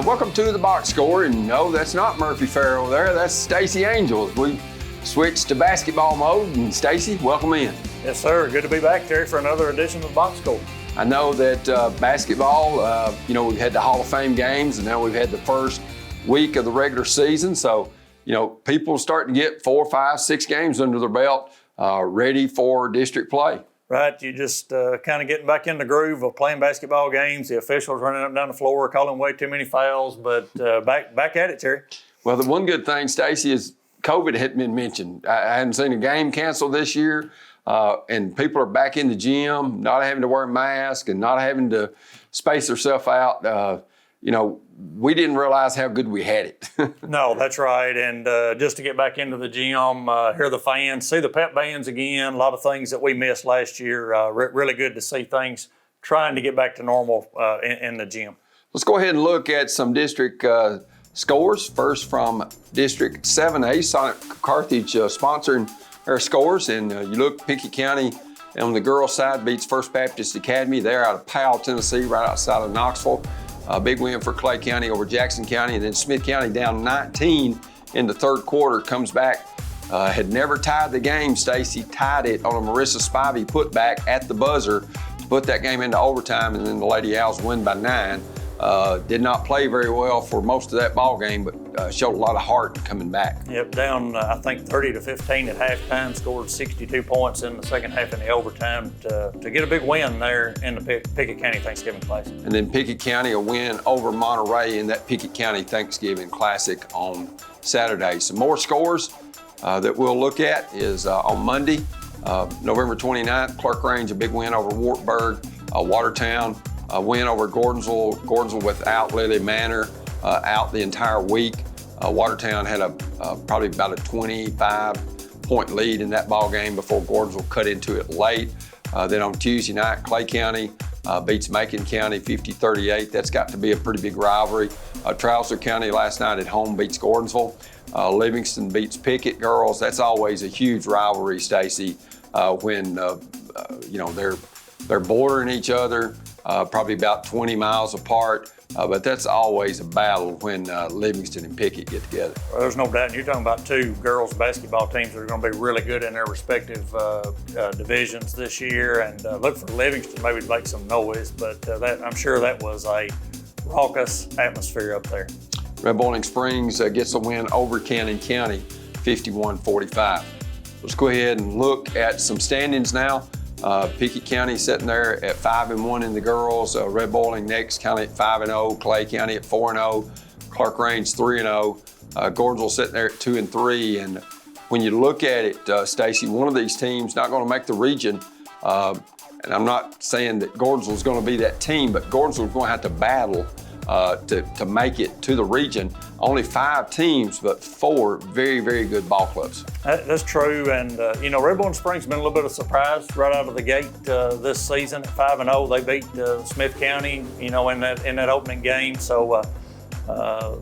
And welcome to the box score. And no, that's not Murphy Farrell there. That's Stacy Angels. We switched to basketball mode. And Stacy, welcome in. Yes, sir. Good to be back, Terry, for another edition of the box score. I know that basketball, we've had the Hall of Fame games, and now we've had the first week of the regular season. So, people starting to get 4, 5, 6 games under their belt, ready for district play. Right, you just kind of getting back in the groove of playing basketball games. The officials running up and down the floor, calling way too many fouls, but back at it, Terry. Well, the one good thing, Stacy, is COVID hadn't been mentioned. I hadn't seen a game canceled this year, and people are back in the gym, not having to wear a mask and not having to space themselves out. We didn't realize how good we had it. No, that's right. And just to get back into the gym, hear the fans, see the pep bands again, a lot of things that we missed last year. Really good to see things trying to get back to normal in the gym. Let's go ahead and look at some district scores. First from District 7A, Sonic Carthage sponsoring our scores. And you look, Pickett County on the girls' side beats First Baptist Academy. They're out of Powell, Tennessee, right outside of Knoxville. A big win for Clay County over Jackson County, and then Smith County down 19 in the third quarter, comes back. Had never tied the game. Stacy tied it on a Marissa Spivey putback at the buzzer to put that game into overtime, and then the Lady Owls win by 9. Did not play very well for most of that ball game, but showed a lot of heart coming back. Yep, down I think 30-15 at halftime, scored 62 points in the second half in the overtime to get a big win there in the Pickett County Thanksgiving Classic. And then Pickett County a win over Monterey in that Pickett County Thanksgiving Classic on Saturday. Some more scores that we'll look at is on Monday, November 29th, Clark Range a big win over Wartburg, Watertown. A win over Gordonsville without Lily Manor out the entire week. Watertown had probably about a 25-point lead in that ball game before Gordonsville cut into it late. Then on Tuesday night, Clay County beats Macon County 50-38. That's got to be a pretty big rivalry. Trouser County last night at home beats Gordonsville. Livingston beats Pickett girls. That's always a huge rivalry, Stacy, when they're bordering each other. Probably about 20 miles apart, but that's always a battle when Livingston and Pickett get together. Well, there's no doubt. And you're talking about two girls basketball teams that are going to be really good in their respective divisions this year, and look for Livingston maybe to make some noise, but I'm sure that was a raucous atmosphere up there. Red Bowling Springs gets a win over Cannon County, 51-45. Let's go ahead and look at some standings now. Pickett County sitting there at 5-1 in the girls. Red Bowling next county at 5-0. Clay County at 4-0. Clark Range 3-0. Gordonsville sitting there at 2-3. And when you look at it, Stacy, one of these teams not going to make the region. And I'm not saying that Gordonsville is going to be that team, but Gordonsville is going to have to battle to make it to the region. Only 5 teams, but 4 very, very good ball clubs. That's true, and Red Bowling Springs has been a little bit of a surprise right out of the gate this season at 5-0. They beat Smith County, in that opening game. So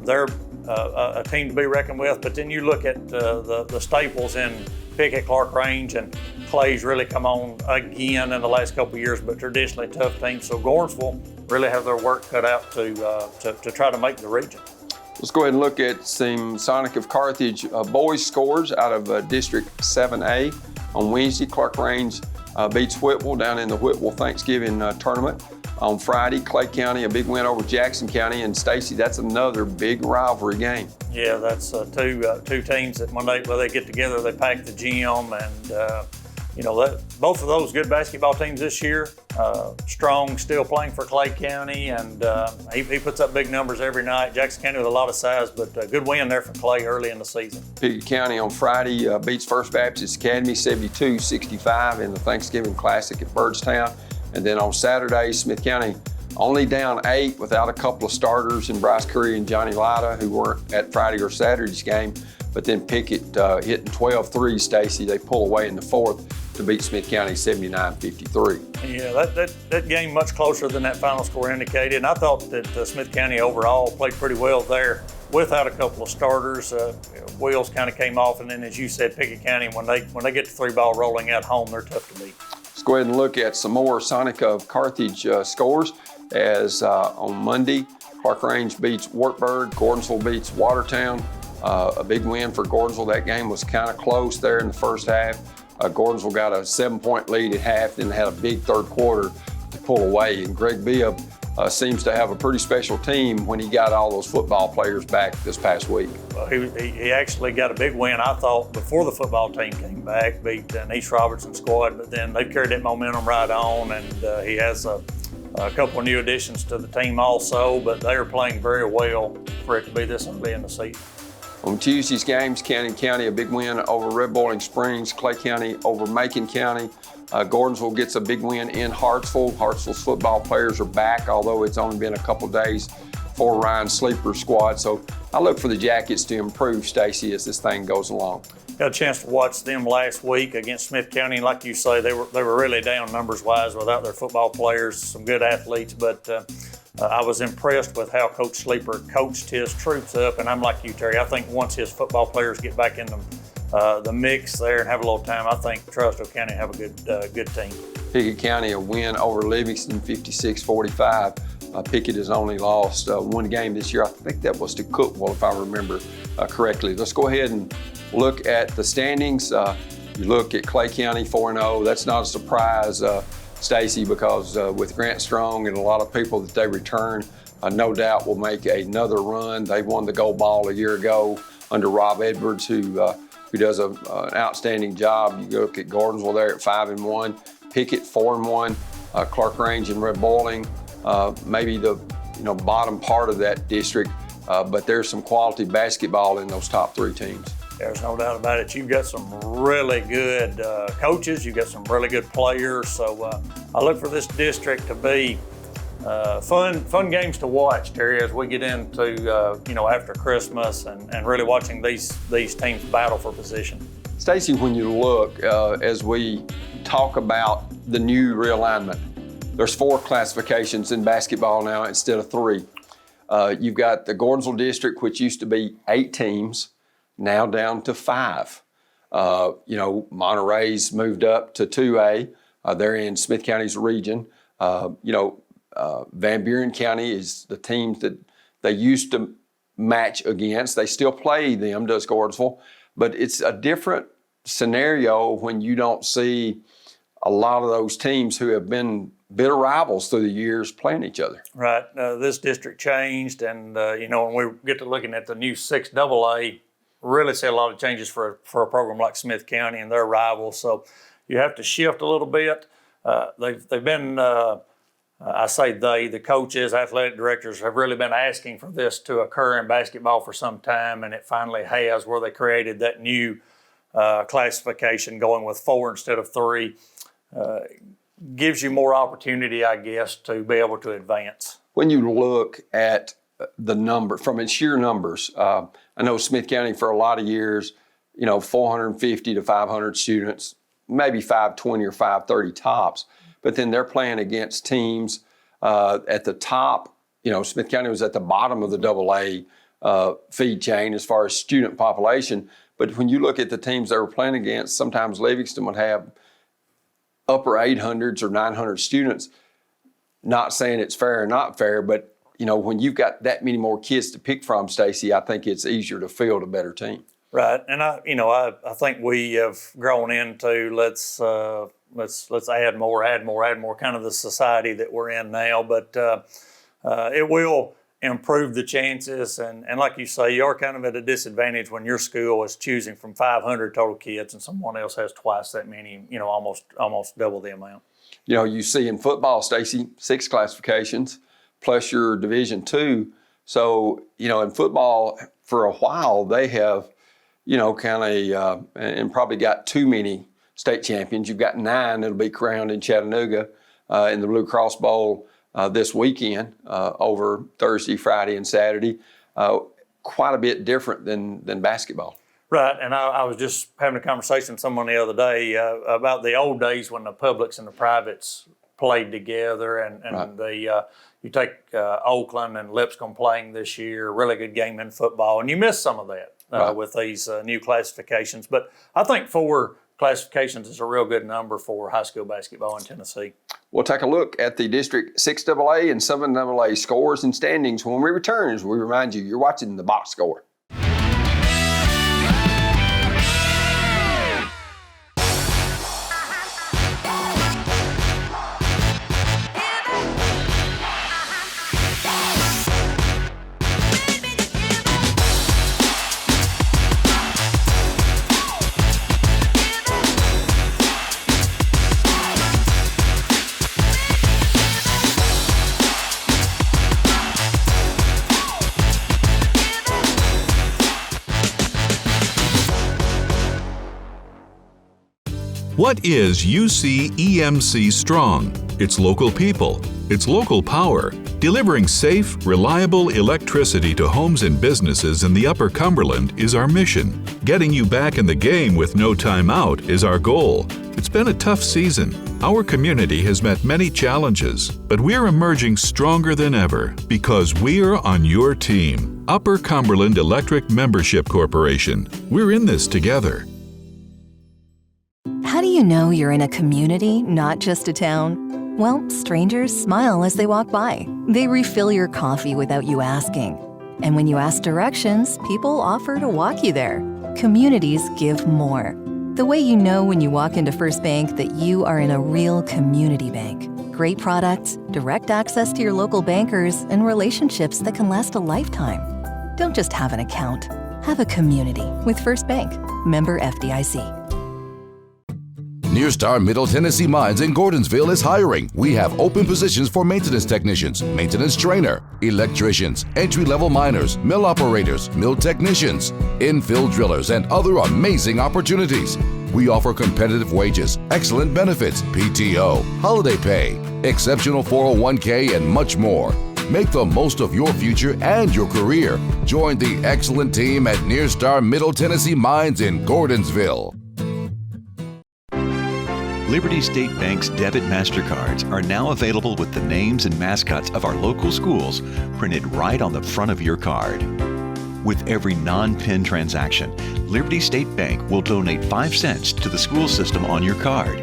they're a team to be reckoned with. But then you look at the staples in Pickett, Clark Range, and Clay's really come on again in the last couple of years, but traditionally a tough team. So Gordonsville really have their work cut out to try to make the region. Let's go ahead and look at some Sonic of Carthage boys scores out of District 7A. On Wednesday, Clark Range beats Whitwell down in the Whitwell Thanksgiving tournament. On Friday, Clay County, a big win over Jackson County. And Stacy, that's another big rivalry game. Yeah, that's two teams that when they get together, they pack the gym. And, both of those good basketball teams this year. Strong still playing for Clay County, and he puts up big numbers every night. Jackson County with a lot of size, but a good win there for Clay early in the season. Pickett County on Friday beats First Baptist Academy 72-65 in the Thanksgiving Classic at Byrdstown. And then on Saturday, Smith County only down 8 without a couple of starters in Bryce Curry and Johnny Lida, who weren't at Friday or Saturday's game. But then Pickett hitting 12 threes, Stacy. They pull away in the fourth to beat Smith County 79-53. Yeah, that game much closer than that final score indicated. And I thought that Smith County overall played pretty well there without a couple of starters. Wheels kind of came off, and then as you said, Pickett County, when they get the 3-ball rolling at home, they're tough to beat. Let's go ahead and look at some more Sonic of Carthage scores as on Monday, Clark Range beats Wartburg. Gordonsville beats Watertown. A big win for Gordonsville. That game was kind of close there in the first half. Gordonsville got a 7-point lead at half, then had a big third quarter to pull away. And Greg Bibb seems to have a pretty special team when he got all those football players back this past week. Well, he actually got a big win, I thought, before the football team came back, beat an East Robertson squad, but then they've carried that momentum right on, and he has a couple of new additions to the team also, but they are playing very well for it to be this early in the season. On Tuesday's games, Canyon County, a big win over Red Boiling Springs. Clay County over Macon County. Gordonsville gets a big win in Hartsville. Hartsville's football players are back, although it's only been a couple days for Ryan Sleeper's squad. So I look for the Jackets to improve, Stacy, as this thing goes along. Got a chance to watch them last week against Smith County. Like you say, they were really down numbers-wise without their football players, some good athletes, but I was impressed with how Coach Sleeper coached his troops up, and I'm like you, Terry. I think once his football players get back in the mix there and have a little time, I think Trousdale County have a good team. Pickett County, a win over Livingston, 56-45. Pickett has only lost one game this year. I think that was to Cookville, if I remember correctly. Let's go ahead and look at the standings. You look at Clay County 4-0. That's not a surprise, Stacy, because with Grant Strong and a lot of people that they return, no doubt will make another run. They won the gold ball a year ago under Rob Edwards, who does an outstanding job. You look at Gordonsville there at 5-1, Pickett 4-1, Clark Range and Red Boiling, maybe the bottom part of that district, but there's some quality basketball in those top three teams. There's no doubt about it. You've got some really good coaches. You've got some really good players. So I look for this district to be fun games to watch, Terry, as we get into after Christmas and really watching these teams battle for position. Stacy, when you look as we talk about the new realignment, there's 4 classifications in basketball now instead of 3. You've got the Gordonsville district, which used to be 8 teams. Now down to 5. Monterey's moved up to 2A. They're in Smith County's region. Van Buren County is the teams that they used to match against. They still play them, does Gordonsville, but it's a different scenario when you don't see a lot of those teams who have been bitter rivals through the years playing each other. Right. This district changed, and when we get to looking at the new 6AA, really see a lot of changes for a program like Smith County and their rivals. So you have to shift a little bit. They've been, the coaches, athletic directors have really been asking for this to occur in basketball for some time, and it finally has, where they created that new classification going with 4 instead of 3. Gives you more opportunity, I guess, to be able to advance. When you look at the number, from its sheer numbers, I know Smith County for a lot of years, 450 to 500 students, maybe 520 or 530 tops, but then they're playing against teams at the top. Smith County was at the bottom of the AA feed chain as far as student population, but when you look at the teams they were playing against, sometimes Livingston would have upper 800s or 900 students. Not saying it's fair or not fair, but when you've got that many more kids to pick from, Stacy, I think it's easier to field a better team. Right, and I think we have grown into let's add more, kind of the society that we're in now. But it will improve the chances, and like you say, you are kind of at a disadvantage when your school is choosing from 500 total kids and someone else has twice that many. Almost double the amount. You see in football, Stacy, 6 classifications. Plus your Division II. So, in football, for a while, they have, and probably got too many state champions. You've got 9 that'll be crowned in Chattanooga in the Blue Cross Bowl this weekend over Thursday, Friday, and Saturday. Quite a bit different than basketball. Right, and I was just having a conversation with someone the other day about the old days when the publics and the privates played together, and right. You take Oakland and Lipscomb playing this year, really good game in football, and you miss some of that right. With these new classifications. But I think for classifications is a real good number for high school basketball in Tennessee. We'll take a look at the District 6AA and 7AA scores and standings when we return, as we remind you, you're watching the Box Score. What is UC-EMC Strong? It's local people. It's local power. Delivering safe, reliable electricity to homes and businesses in the Upper Cumberland is our mission. Getting you back in the game with no time out is our goal. It's been a tough season. Our community has met many challenges, but we're emerging stronger than ever because we're on your team. Upper Cumberland Electric Membership Corporation. We're in this together. How do you know you're in a community, not just a town? Well, strangers smile as they walk by. They refill your coffee without you asking. And when you ask directions, people offer to walk you there. Communities give more. The way you know when you walk into First Bank that you are in a real community bank. Great products, direct access to your local bankers, and relationships that can last a lifetime. Don't just have an account. Have a community with First Bank. Member FDIC. Nearstar Middle Tennessee Mines in Gordonsville is hiring. We have open positions for maintenance technicians, maintenance trainer, electricians, entry-level miners, mill operators, mill technicians, infill drillers, and other amazing opportunities. We offer competitive wages, excellent benefits, PTO, holiday pay, exceptional 401k, and much more. Make the most of your future and your career. Join the excellent team at Nearstar Middle Tennessee Mines in Gordonsville. Liberty State Bank's debit MasterCards are now available with the names and mascots of our local schools printed right on the front of your card. With every non-PIN transaction, Liberty State Bank will donate 5 cents to the school system on your card.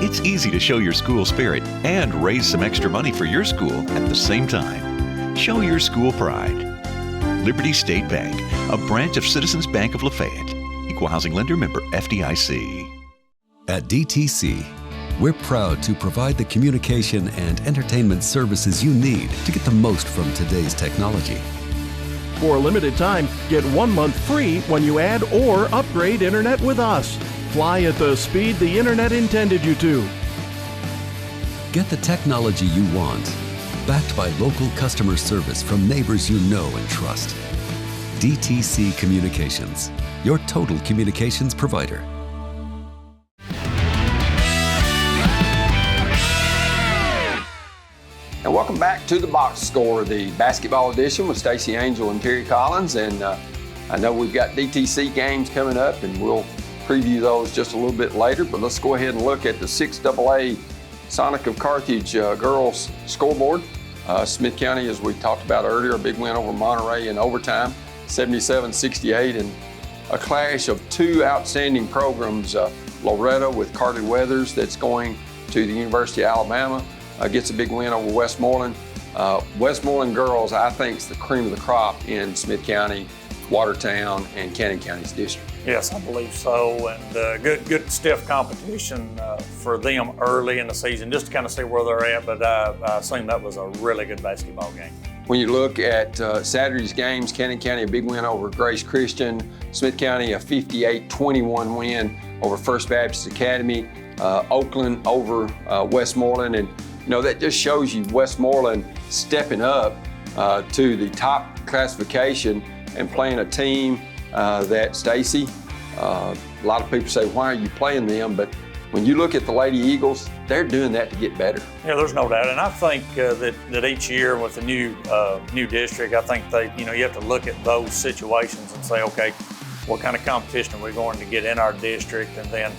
It's easy to show your school spirit and raise some extra money for your school at the same time. Show your school pride. Liberty State Bank, a branch of Citizens Bank of Lafayette. Equal housing lender, member FDIC. At DTC, we're proud to provide the communication and entertainment services you need to get the most from today's technology. For a limited time, get 1 month free when you add or upgrade internet with us. Fly at the speed the internet intended you to. Get the technology you want, backed by local customer service from neighbors you know and trust. DTC Communications, your total communications provider. And welcome back to the Box Score, the basketball edition with Stacy Angel and Terry Collins. And I know we've got DTC games coming up, and we'll preview those just a little bit later. But let's go ahead and look at the 6AA Sonic of Carthage girls scoreboard. Smith County, as we talked about earlier, a big win over Monterey in overtime, 77-68, and a clash of two outstanding programs. Loretto with Carter Weathers, that's going to the University of Alabama, gets a big win over Westmoreland. Westmoreland girls, I think, is the cream of the crop in Smith County, Watertown, and Cannon County's district. Yes, I believe so, and good stiff competition for them early in the season, just to kind of see where they're at, but I assume that was a really good basketball game. When you look at Saturday's games, Cannon County, a big win over Grace Christian, Smith County, a 58-21 win over First Baptist Academy, Oakland over Westmoreland, and you know, that just shows you Westmoreland stepping up to the top classification and playing a team that Stacy, a lot of people say, why are you playing them? But when you look at the Lady Eagles, they're doing that to get better. Yeah, there's no doubt. And I think that each year with the new district, I think you have to look at those situations and say, okay, what kind of competition are we going to get in our district? And then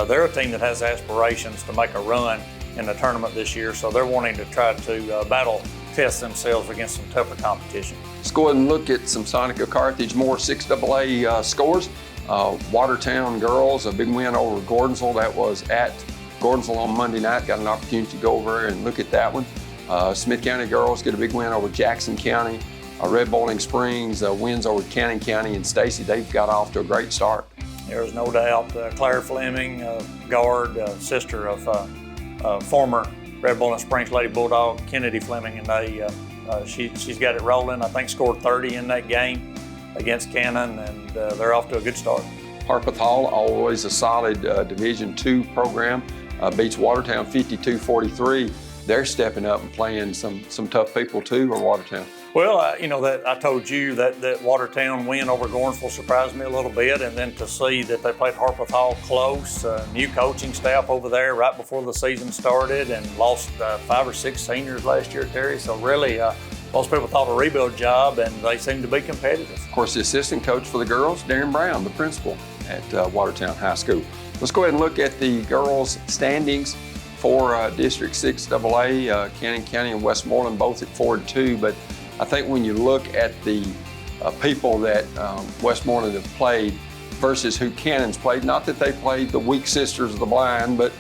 they're a team that has aspirations to make a run in the tournament this year, so they're wanting to try to battle test themselves against some tougher competition. Let's go ahead and look at some Sonic of Carthage, more 6AA scores. Watertown girls, a big win over Gordonsville. That was at Gordonsville on Monday night. Got an opportunity to go over there and look at that one. Smith County girls get a big win over Jackson County. Red Bowling Springs wins over Cannon County, and Stacy, they've got off to a great start. There's no doubt. Claire Fleming, guard, sister of former Red Bowling Springs Lady Bulldog, Kennedy Fleming, and she's got it rolling. I think scored 30 in that game against Cannon, and they're off to a good start. Harpeth Hall, always a solid Division II program, beats Watertown 52-43. They're stepping up and playing some tough people too, or Watertown. Well, that I told you that Watertown win over Gordonsville surprised me a little bit, and then to see that they played Harpeth Hall close, new coaching staff over there right before the season started, and lost 5 or 6 seniors last year, Terry. So really, most people thought a rebuild job, and they seem to be competitive. Of course, the assistant coach for the girls, Darren Brown, the principal at Watertown High School. Let's go ahead and look at the girls' standings for District 6 AA. Cannon County and Westmoreland both at 4-2, but I think when you look at the people that Westmoreland have played versus who Cannon's played, not that they played the weak sisters of the blind, but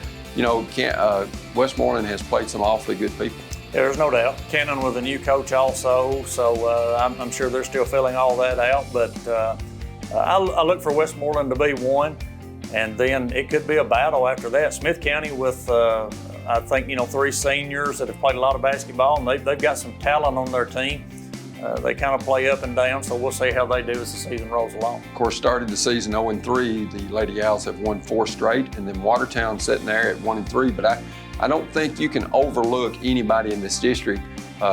Westmoreland has played some awfully good people. Yeah, there's no doubt. Cannon with a new coach also, so I'm sure they're still filling all that out, but I look for Westmoreland to be one, and then it could be a battle after that. Smith County with I think 3 seniors that have played a lot of basketball, and they've got some talent on their team. They kind of play up and down, so we'll see how they do as the season rolls along. Of course, started the season 0-3. The Lady Owls have won 4 straight, and then Watertown sitting there at 1-3. But I don't think you can overlook anybody in this district.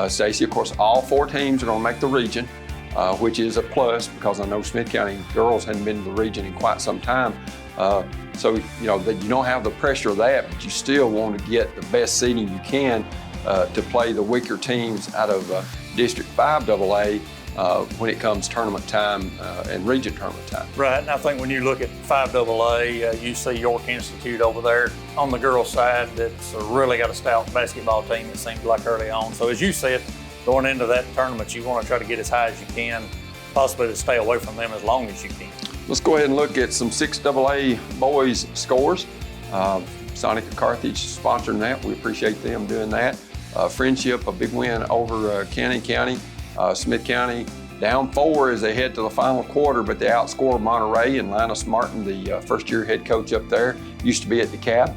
Stacy, of course, all 4 teams are going to make the region, which is a plus because I know Smith County girls hadn't been to the region in quite some time. So you don't have the pressure of that, but you still want to get the best seeding you can to play the weaker teams out of District 5 AA when it comes tournament time and region tournament time. Right, and I think when you look at 5 AA, you see York Institute over there on the girls' side that's really got a stout basketball team, it seems like, early on. So as you said, going into that tournament, you want to try to get as high as you can, possibly to stay away from them as long as you can. Let's go ahead and look at some 6AA boys scores. Sonic of Carthage sponsoring that. We appreciate them doing that. Friendship, a big win over Cannon County. Smith County down 4 as they head to the final quarter, but they outscored Monterey, and Linus Martin, the first-year head coach up there, used to be at DeKalb.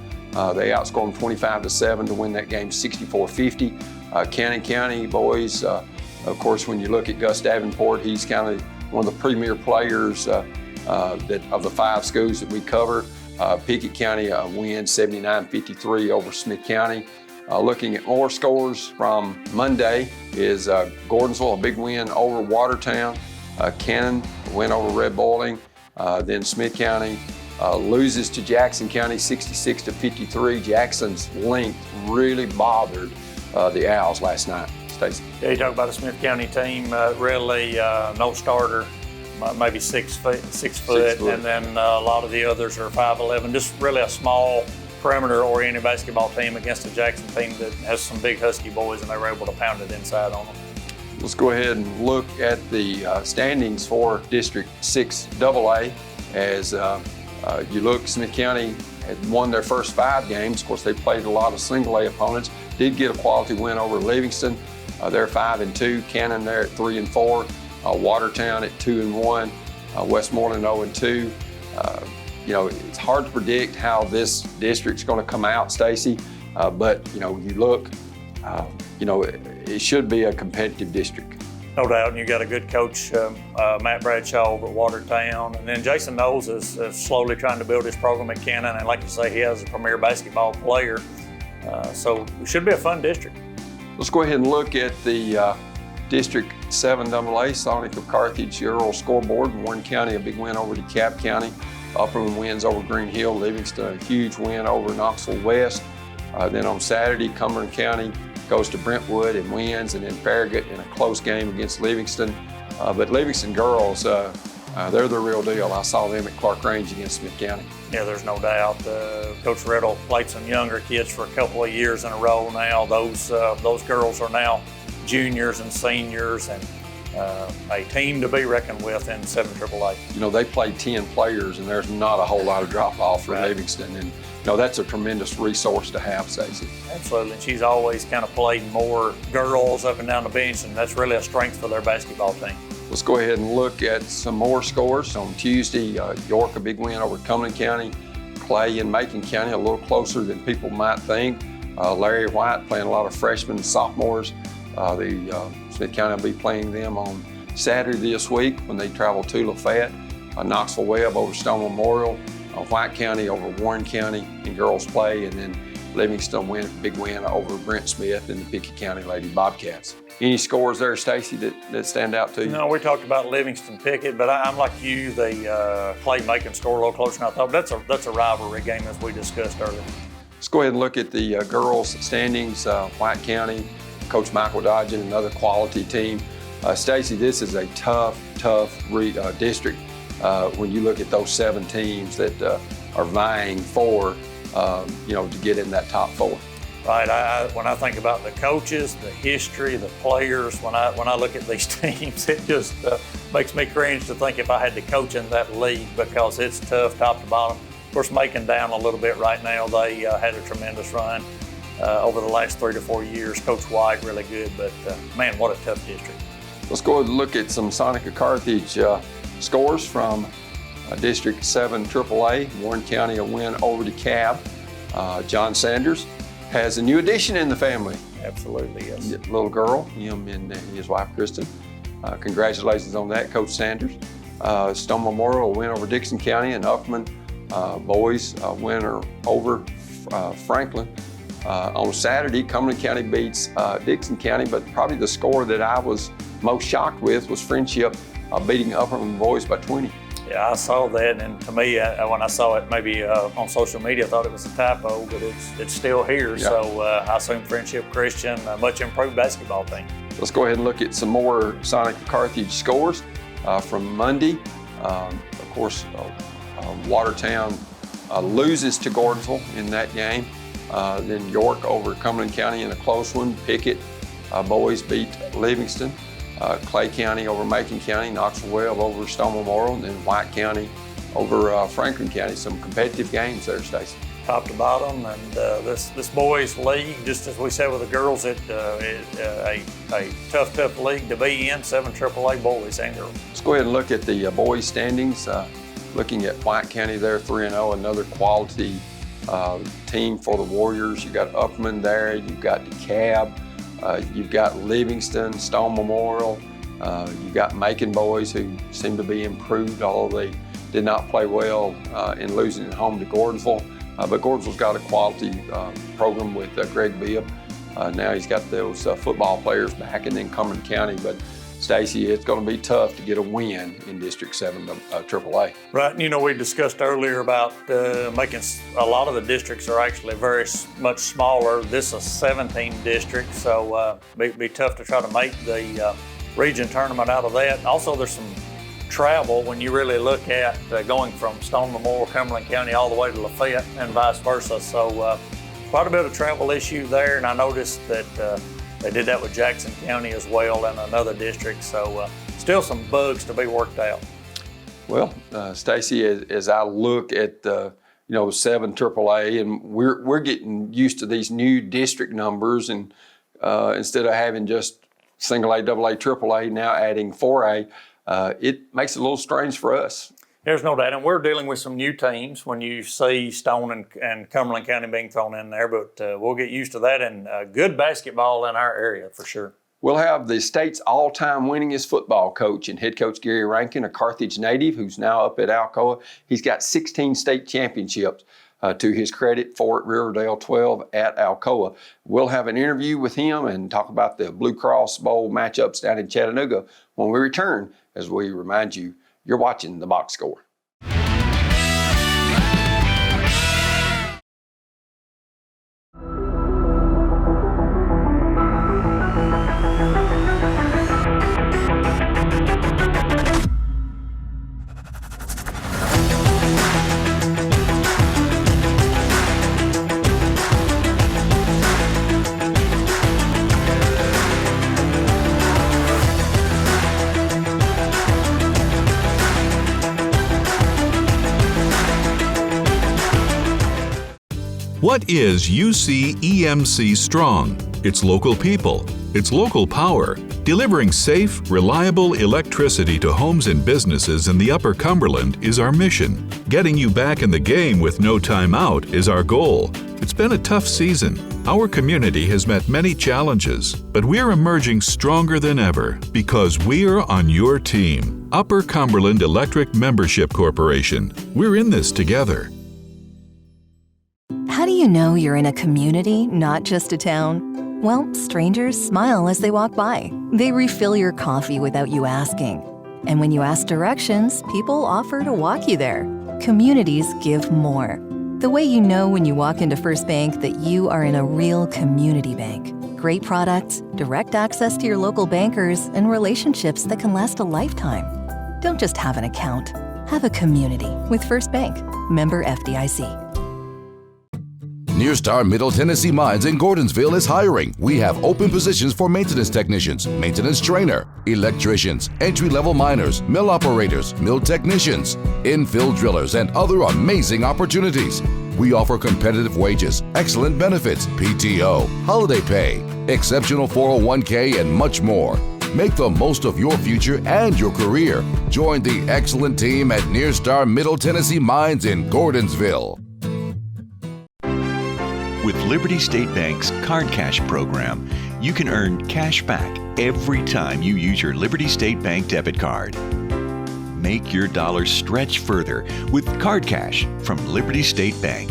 They outscored them 25-7 to win that game 64-50. Cannon County boys, of course, when you look at Gus Davenport, he's kind of one of the premier players that of the 5 schools that we cover. Pickett County wins 79-53 over Smith County. Looking at more scores from Monday is Gordonsville, a big win over Watertown. Cannon, a win over Red Bowling. Then Smith County loses to Jackson County 66-53. Jackson's length really bothered the Owls last night. Stacy. Yeah, you talk about the Smith County team, really no starter. Maybe 6 foot, and then a lot of the others are 5'11". Just really a small perimeter-oriented basketball team against a Jackson team that has some big husky boys, and they were able to pound it inside on them. Let's go ahead and look at the standings for District 6 AA. As you look, Smith County had won their first 5 games. Of course, they played a lot of single A opponents. Did get a quality win over Livingston. They're 5-2. Cannon there at 3-4. Watertown at 2-1, Westmoreland 0-2. It's hard to predict how this district's going to come out, Stacy. But you look, it should be a competitive district. No doubt, and you got a good coach, Matt Bradshaw over at Watertown, and then Jason Knowles is slowly trying to build his program at Cannon, and like you say, he has a premier basketball player. So it should be a fun district. Let's go ahead and look at the District 7 AA, Sonic of Carthage, Earl scoreboard. Warren County, a big win over DeKalb County. Upperman wins over Green Hill. Livingston, a huge win over Knoxville West. Then on Saturday, Cumberland County goes to Brentwood and wins, and then Farragut in a close game against Livingston. But Livingston girls, they're the real deal. I saw them at Clark Range against Smith County. Yeah, there's no doubt. Coach Riddle played some younger kids for a couple of years in a row now. Those girls are now juniors and seniors, and a team to be reckoned with in 7 AAA. You know, they play 10 players, and there's not a whole lot of drop-off for Right. Livingston. And, you know, that's a tremendous resource to have, Stacy. Absolutely, and she's always kind of played more girls up and down the bench, and that's really a strength for their basketball team. Let's go ahead and look at some more scores. On Tuesday, York, a big win over Cumberland County. Clay in Macon County, a little closer than people might think. Larry White playing a lot of freshmen and sophomores. Smith County will be playing them on Saturday this week when they travel to Lafayette. Knoxville Webb over Stone Memorial. White County over Warren County in girls play. And then Livingston big win over Brent Smith and the Pickett County Lady Bobcats. Any scores there, Stacy, that stand out to you? No, we talked about Livingston Pickett, but I'm like you. The Clay Macon score a little closer than I thought. That's a rivalry game, as we discussed earlier. Let's go ahead and look at the girls' standings. White County, Coach Michael Dodgen, another quality team. Stacy, this is a tough district when you look at those 7 teams that are vying for, to get in that top 4. Right. When I think about the coaches, the history, the players, when I look at these teams, it just makes me cringe to think if I had to coach in that league, because it's tough top to bottom. Of course, Macon down a little bit right now. They had a tremendous run over the last 3 to 4 years. Coach White really good, but man, what a tough district. Let's go ahead and look at some Sonica Carthage scores from District 7 AAA. Warren County a win over DeKalb. John Sanders has a new addition in the family. Absolutely, yes. Little girl, him and his wife, Kristen. Congratulations on that, Coach Sanders. Stone Memorial win over Dixon County, and Uckman boys winner over Franklin. On Saturday, Cumberland County beats Dixon County, but probably the score that I was most shocked with was Friendship beating Uckman boys by 20. Yeah, I saw that, and to me, when I saw it maybe on social media, I thought it was a typo, but it's still here. Yeah. So I assume Friendship Christian, a much improved basketball team. Let's go ahead and look at some more Sonica Carthage scores from Monday. Of course, Watertown loses to Gordonsville in that game. Then York over Cumberland County in a close one. Pickett boys beat Livingston. Clay County over Macon County, Knoxville Webb over Stone Memorial, and then White County over Franklin County. Some competitive games there, Stacy. Top to bottom, and this boys league, just as we said with the girls, a tough league to be in. 7 AAA boys and girls. Let's go ahead and look at the boys standings. Looking at White County there, 3-0, another quality team for the Warriors. You got Uckman there, you've got DeKalb. You've got Livingston, Stone Memorial. You've got Macon boys who seem to be improved, although they did not play well in losing at home to Gordonsville. But Gordonsville's got a quality program with Greg Bibb. Now he's got those football players back, and then Cumberland County. But Stacy, it's going to be tough to get a win in District 7 AAA. Right, and we discussed earlier about making a lot of the districts are actually very much smaller. This is a 17 district, so be tough to try to make the region tournament out of that. Also, there's some travel when you really look at going from Stone Memorial, Cumberland County, all the way to Lafayette and vice versa. So quite a bit of travel issue there, and I noticed that they did that with Jackson County as well in another district, so still some bugs to be worked out. Well, Stacy, as I look at 7 AAA, and we're getting used to these new district numbers, and instead of having just single A, double A, AAA, now adding 4A, it makes it a little strange for us. There's no doubt, and we're dealing with some new teams when you see Stone and Cumberland County being thrown in there, but we'll get used to that, and good basketball in our area for sure. We'll have the state's all-time winningest football coach and head coach Gary Rankin, a Carthage native who's now up at Alcoa. He's got 16 state championships to his credit, 4 at Riverdale, 12 at Alcoa. We'll have an interview with him and talk about the Blue Cross Bowl matchups down in Chattanooga when we return, as we remind you, you're watching The Box Score. What is UC EMC Strong? It's local people. It's local power. Delivering safe, reliable electricity to homes and businesses in the Upper Cumberland is our mission. Getting you back in the game with no time out is our goal. It's been a tough season. Our community has met many challenges, but we're emerging stronger than ever because we're on your team. Upper Cumberland Electric Membership Corporation. We're in this together. How do you know you're in a community, not just a town? Well, strangers smile as they walk by. They refill your coffee without you asking. And when you ask directions, people offer to walk you there. Communities give more. The way you know when you walk into First Bank that you are in a real community bank. Great products, direct access to your local bankers, and relationships that can last a lifetime. Don't just have an account. Have a community with First Bank. Member FDIC. Nearstar Middle Tennessee Mines in Gordonsville is hiring. We have open positions for maintenance technicians, maintenance trainer, electricians, entry-level miners, mill operators, mill technicians, infill drillers, and other amazing opportunities. We offer competitive wages, excellent benefits, PTO, holiday pay, exceptional 401k, and much more. Make the most of your future and your career. Join the excellent team at Nearstar Middle Tennessee Mines in Gordonsville. With Liberty State Bank's Card Cash program, you can earn cash back every time you use your Liberty State Bank debit card. Make your dollars stretch further with Card Cash from Liberty State Bank.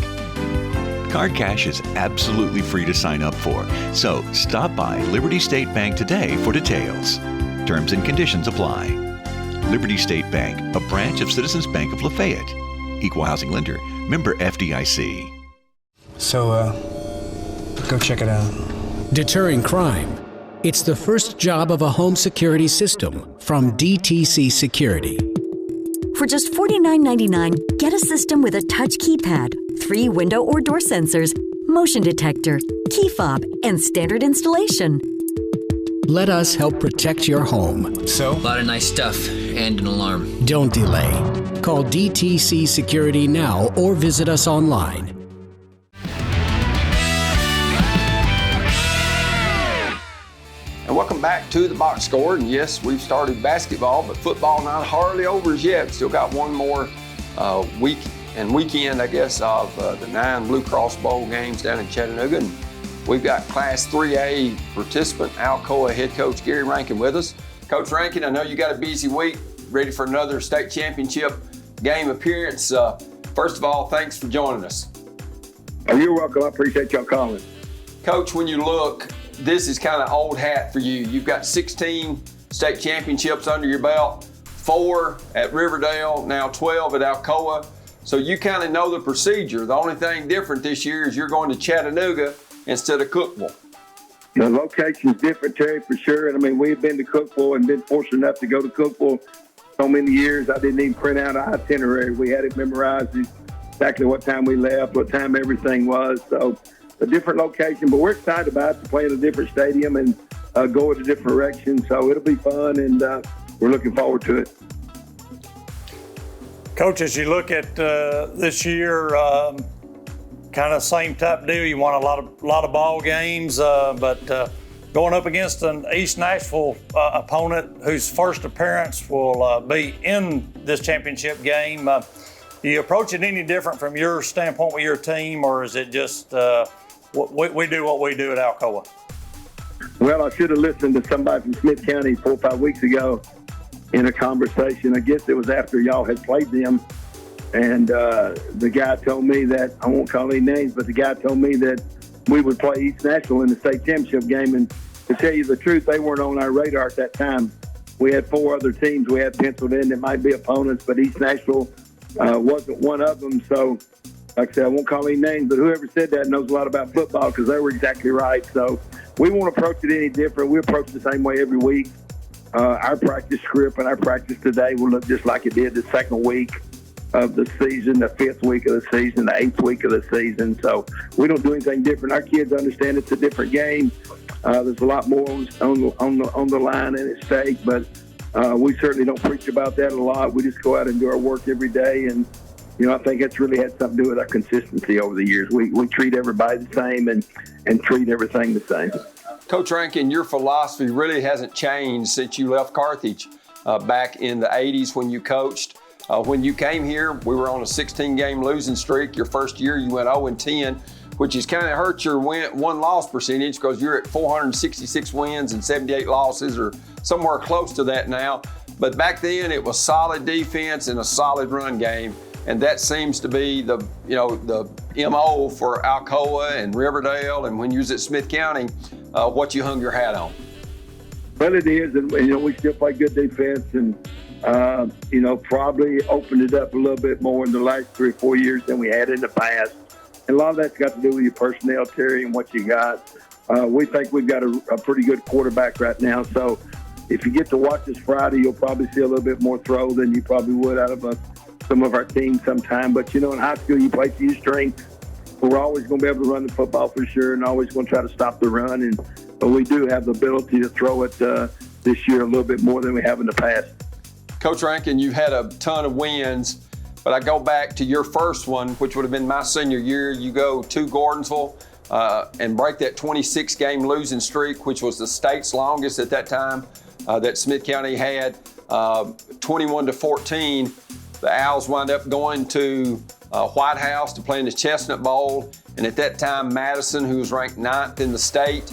Card Cash is absolutely free to sign up for, so stop by Liberty State Bank today for details. Terms and conditions apply. Liberty State Bank, a branch of Citizens Bank of Lafayette. Equal housing lender, member FDIC. So, go check it out. Deterring crime. It's the first job of a home security system from DTC Security. For just $49.99, get a system with a touch keypad, 3 window or door sensors, motion detector, key fob, and standard installation. Let us help protect your home. So? A lot of nice stuff and an alarm. Don't delay. Call DTC Security now or visit us online. And welcome back to the Box Score. And yes, we've started basketball, but football not hardly over as yet. Still got one more weekend, I guess, of the 9 Blue Cross Bowl games down in Chattanooga. And we've got Class 3A participant, Alcoa head coach Gary Rankin with us. Coach Rankin, I know you got a busy week, ready for another state championship game appearance. First of all, thanks for joining us. Oh, you're welcome. I appreciate y'all calling. Coach, when you look, this is kind of old hat for you. You've got 16 state championships under your belt, 4 at Riverdale, now 12 at Alcoa. So you kind of know the procedure. The only thing different this year is you're going to Chattanooga instead of Cookeville. The location's different, Terry, for sure. And I mean, we've been to Cookeville and been fortunate enough to go to Cookeville so many years. I didn't even print out an itinerary. We had it memorized exactly what time we left, what time everything was. So a different location, but we're excited about it, to play in a different stadium and go in a different direction. So it'll be fun, and we're looking forward to it. Coach, as you look at this year, kind of same type deal. You won a lot of ball games, but going up against an East Nashville opponent whose first appearance will be in this championship game. Do you approach it any different from your standpoint with your team, or is it just we do what we do at Alcoa? Well, I should have listened to somebody from Smith County 4 or 5 weeks ago in a conversation. I guess it was after y'all had played them. And the guy told me that, I won't call any names, but the guy told me that we would play East Nashville in the state championship game. And to tell you the truth, they weren't on our radar at that time. We had 4 other teams we had penciled in that might be opponents, but East Nashville wasn't one of them. So, like I said, I won't call any names, but whoever said that knows a lot about football, because they were exactly right. So we won't approach it any different. We approach it the same way every week. Our practice script and our practice today will look just like it did the second week of the season, the 5th week of the season, the 8th week of the season. So we don't do anything different. Our kids understand it's a different game. There's a lot more on the line and at stake, but we certainly don't preach about that a lot. We just go out and do our work every day and I think it's really had something to do with our consistency over the years. We treat everybody the same and treat everything the same. Coach Rankin, your philosophy really hasn't changed since you left Carthage back in the 80s when you coached. When you came here, we were on a 16-game losing streak. Your first year, you went 0-10, which has kind of hurt your win-loss percentage because you're at 466 wins and 78 losses, or somewhere close to that now. But back then, it was solid defense and a solid run game, and that seems to be the MO for Alcoa and Riverdale, and when you was at Smith County, what you hung your hat on. Well, it is, and we still play good defense, and probably opened it up a little bit more in the last 3 or 4 years than we had in the past. And a lot of that's got to do with your personnel, Terry, and what you got. We think we've got a pretty good quarterback right now. So if you get to watch this Friday, you'll probably see a little bit more throw than you probably would out of some of our teams sometime. But, in high school, you play to your strengths. We're always going to be able to run the football for sure, and always going to try to stop the run. But we do have the ability to throw it this year a little bit more than we have in the past. Coach Rankin, you've had a ton of wins, but I go back to your first one, which would have been my senior year. You go to Gordonsville and break that 26-game losing streak, which was the state's longest at that time that Smith County had. 21-14, the Owls wound up going to White House to play in the Chestnut Bowl, and at that time, Madison, who was ranked 9th in the state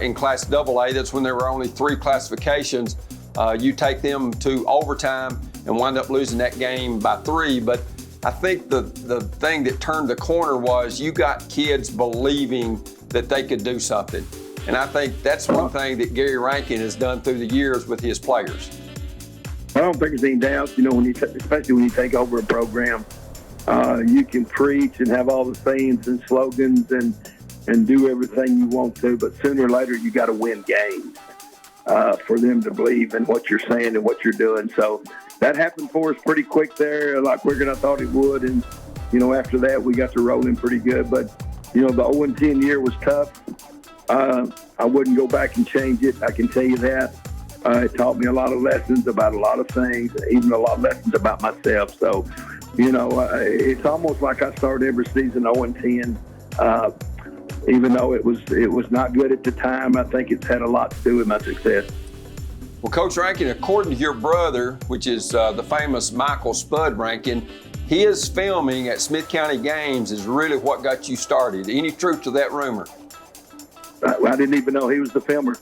in Class AA, that's when there were only 3 classifications. You take them to overtime and wind up losing that game by 3. But I think the thing that turned the corner was you got kids believing that they could do something. And I think that's one thing that Gary Rankin has done through the years with his players. I don't think there's any doubt, especially when you take over a program, you can preach and have all the sayings and slogans and do everything you want to, but sooner or later you got to win games. For them to believe in what you're saying and what you're doing. So that happened for us pretty quick there, a lot quicker than I thought it would. And, after that, we got to rolling pretty good. But, the 0-10 year was tough. I wouldn't go back and change it. I can tell you that. It taught me a lot of lessons about a lot of things, even a lot of lessons about myself. So, it's almost like I start every season 0-10. Even though it was not good at the time, I think it's had a lot to do with my success. Well, Coach Rankin, according to your brother, which is the famous Michael Spud Rankin, his filming at Smith County games is really what got you started. Any truth to that rumor? I didn't even know he was the filmer.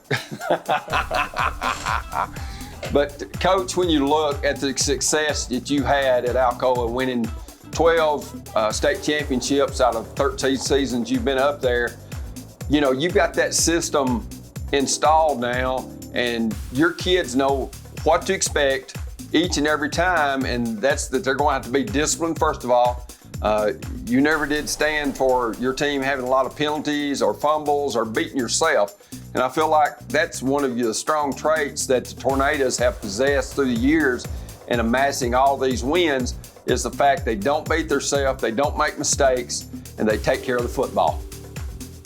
But, Coach, when you look at the success that you had at Alcoa, winning 12 state championships out of 13 seasons you've been up there, you've got that system installed now, and your kids know what to expect each and every time, and that's that they're going to have to be disciplined, first of all. You never did stand for your team having a lot of penalties or fumbles or beating yourself, and I feel like that's one of the strong traits that the Tornadoes have possessed through the years in amassing all these wins, is the fact they don't beat themselves, they don't make mistakes, and they take care of the football.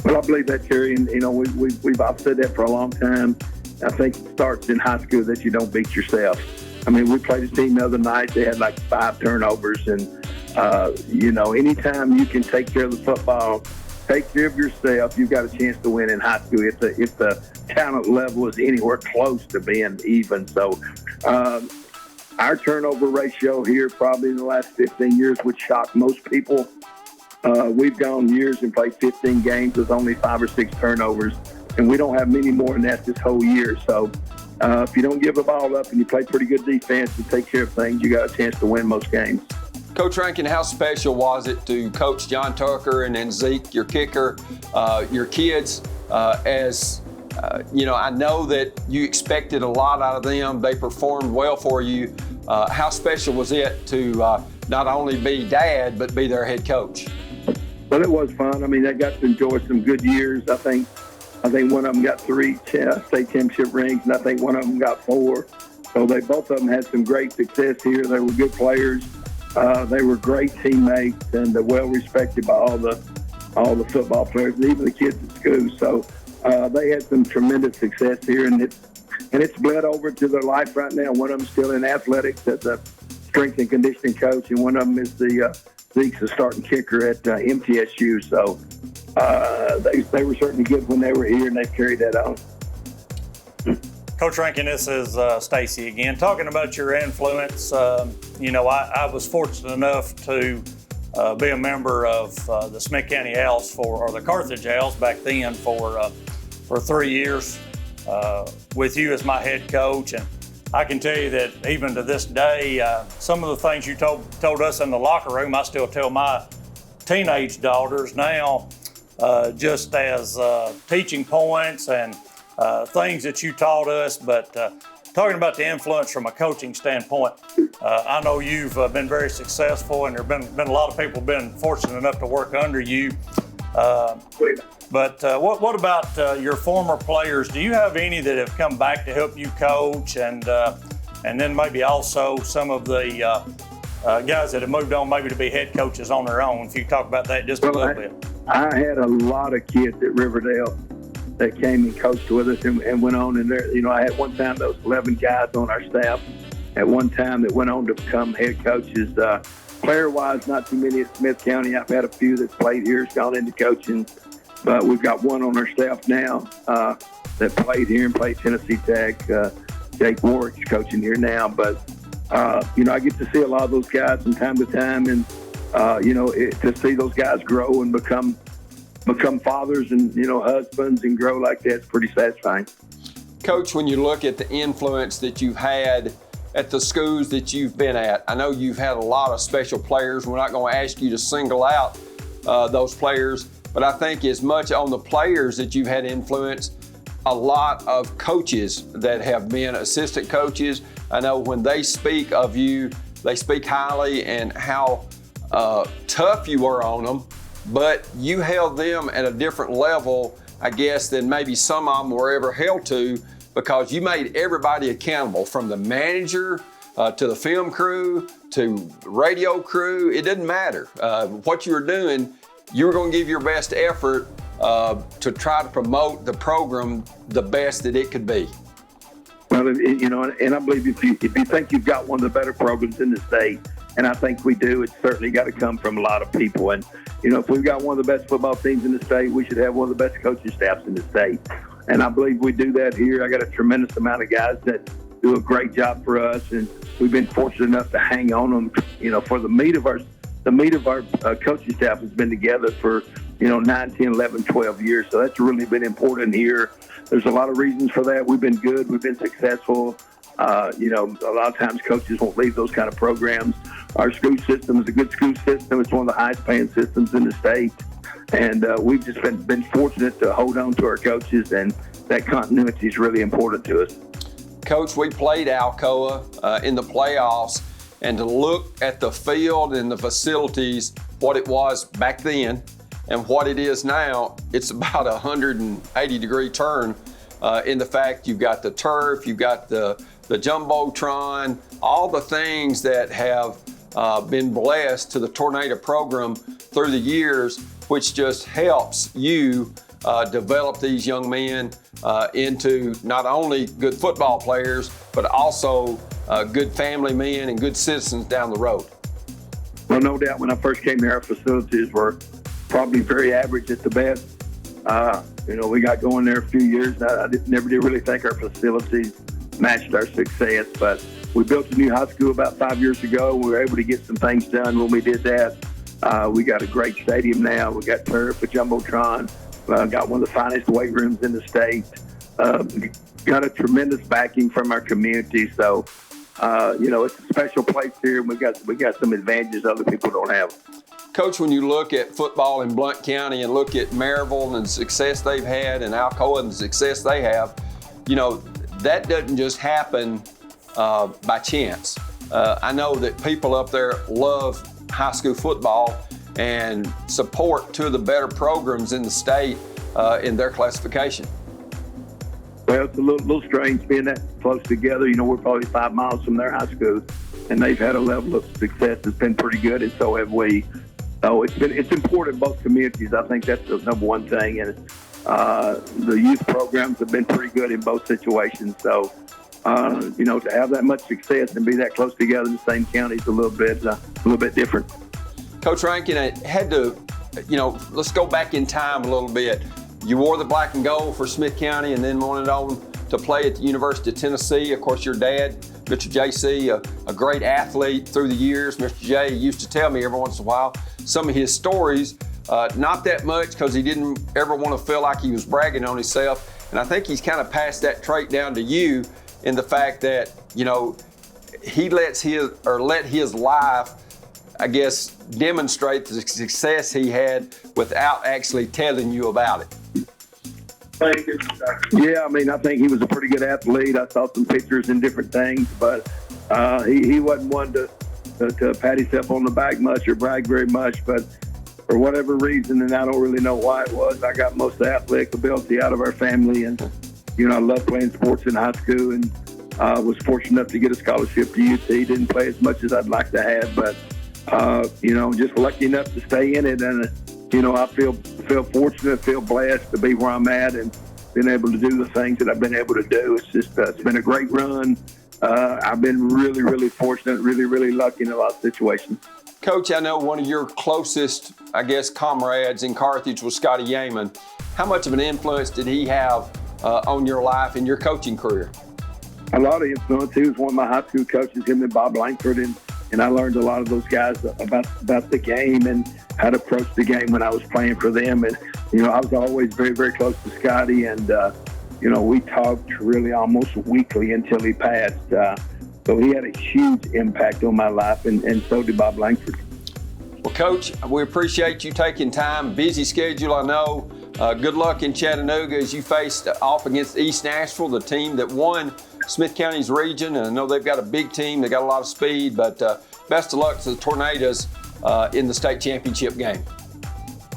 Well, I believe that, Terry, and we've all said that for a long time. I think it starts in high school that you don't beat yourself. I mean, we played a team the other night, they had like 5 turnovers, and anytime you can take care of the football, take care of yourself, you've got a chance to win in high school if the talent level is anywhere close to being even. So, our turnover ratio here probably in the last 15 years would shock most people. We've gone years and played 15 games with only 5 or 6 turnovers, and we don't have many more than that this whole year. So if you don't give the ball up and you play pretty good defense and take care of things, you got a chance to win most games. Coach Rankin, how special was it to coach John Tucker and then Zeke, your kicker, your kids, I know that you expected a lot out of them. They performed well for you. How special was it to not only be dad, but be their head coach? Well, it was fun. I mean, I got to enjoy some good years. I think one of them got 3 state championship rings, and I think one of them got 4. So both of them had some great success here. They were good players. They were great teammates and well respected by all the football players and even the kids at school. So they had some tremendous success here, and it's bled over to their life right now. One of them still in athletics as a strength and conditioning coach, and one of them is Zeke's the starting kicker at MTSU. So they were certainly good when they were here, and they've carried that on. Coach Rankin, this is Stacy again. Talking about your influence, I was fortunate enough to be a member of the Smith County Owls or the Carthage Owls back then for 3 years with you as my head coach. And I can tell you that even to this day, some of the things you told us in the locker room, I still tell my teenage daughters now, just as teaching points and things that you taught us. But talking about the influence from a coaching standpoint, I know you've been very successful, and there have been a lot of people been fortunate enough to work under you. But what about your former players? Do you have any that have come back to help you coach, and then maybe also some of the guys that have moved on maybe to be head coaches on their own? If you talk about that just a little bit. I had a lot of kids at Riverdale that came and coached with us and went on. And there, I had one time there was 11 guys on our staff at one time that went on to become head coaches. Player-wise, not too many at Smith County. I've had a few that played here, gone into coaching. But we've got one on our staff now that played here and played Tennessee Tech. Jake Warwick's coaching here now. But, I get to see a lot of those guys from time to time. And, to see those guys grow and become fathers and, husbands and grow like that, it's pretty satisfying. Coach, when you look at the influence that you've had at the schools that you've been at, I know you've had a lot of special players. We're not going to ask you to single out those players. But I think as much on the players that you've had influence, a lot of coaches that have been assistant coaches, I know when they speak of you, they speak highly and how tough you were on them, but you held them at a different level, I guess, than maybe some of them were ever held to, because you made everybody accountable, from the manager to the film crew to radio crew. It didn't matter what you were doing. You were going to give your best effort to try to promote the program the best that it could be. Well, and I believe if you think you've got one of the better programs in the state, and I think we do, it's certainly got to come from a lot of people. And, if we've got one of the best football teams in the state, we should have one of the best coaching staffs in the state. And I believe we do that here. I got a tremendous amount of guys that do a great job for us, and we've been fortunate enough to hang on them, for the meat of our coaching staff has been together for, 9, 10, 11, 12 years. So that's really been important here. There's a lot of reasons for that. We've been good. We've been successful. A lot of times coaches won't leave those kind of programs. Our school system is a good school system. It's one of the highest paying systems in the state. And we've just been fortunate to hold on to our coaches, and that continuity is really important to us. Coach, we played Alcoa in the playoffs, and to look at the field and the facilities, what it was back then and what it is now, it's about a 180-degree turn in the fact you've got the turf, you've got the Jumbotron, all the things that have been blessed to the Tornado program through the years, which just helps you develop these young men into not only good football players, but also good family men and good citizens down the road. Well, no doubt when I first came here, our facilities were probably very average at the best. We got going there a few years. I never did really think our facilities matched our success, but we built a new high school about 5 years ago. We were able to get some things done when we did that. We got a great stadium now. We got turf, a Jumbotron, got one of the finest weight rooms in the state. Got a tremendous backing from our community. So, it's a special place here, and we got some advantages other people don't have. Coach, when you look at football in Blount County and look at Maryville and the success they've had and Alcoa and the success they have, that doesn't just happen by chance. I know that people up there love high school football and support two of the better programs in the state in their classification. Well, it's a little strange being that close together. We're probably 5 miles from their high school, and they've had a level of success that's been pretty good, and so have we. So it's important in both communities. I think that's the number one thing, and the youth programs have been pretty good in both situations. So to have that much success and be that close together in the same county is a little bit different. Coach Rankin, I had to, let's go back in time a little bit. You wore the black and gold for Smith County and then went on to play at the University of Tennessee. Of course, your dad, Mr. J.C., a great athlete through the years. Mr. J used to tell me every once in a while some of his stories, not that much because he didn't ever want to feel like he was bragging on himself. And I think he's kind of passed that trait down to you in the fact that, he let his life, I guess, demonstrate the success he had without actually telling you about it. Yeah, I think he was a pretty good athlete. I saw some pictures and different things, but he wasn't one to pat himself on the back much or brag very much. But for whatever reason, and I don't really know why it was, I got most of the athletic ability out of our family. And, I loved playing sports in high school and was fortunate enough to get a scholarship to UT. Didn't play as much as I'd like to have, but, just lucky enough to stay in it. And, I feel fortunate, feel blessed to be where I'm at and been able to do the things that I've been able to do. It's just, it's been a great run. I've been really, really fortunate, really, really lucky in a lot of situations. Coach, I know one of your closest, comrades in Carthage was Scotty Yeaman. How much of an influence did he have on your life and your coaching career? A lot of influence. He was one of my high school coaches, him and Bob Langford, and I learned a lot of those guys about the game and how to approach the game when I was playing for them. And, I was always very, very close to Scotty. And, we talked really almost weekly until he passed. So he had a huge impact on my life, and so did Bob Langford. Well, Coach, we appreciate you taking time. Busy schedule, I know. Good luck in Chattanooga as you faced off against East Nashville, the team that won Smith County's region. And I know they've got a big team. They got a lot of speed, but best of luck to the Tornadoes in the state championship game.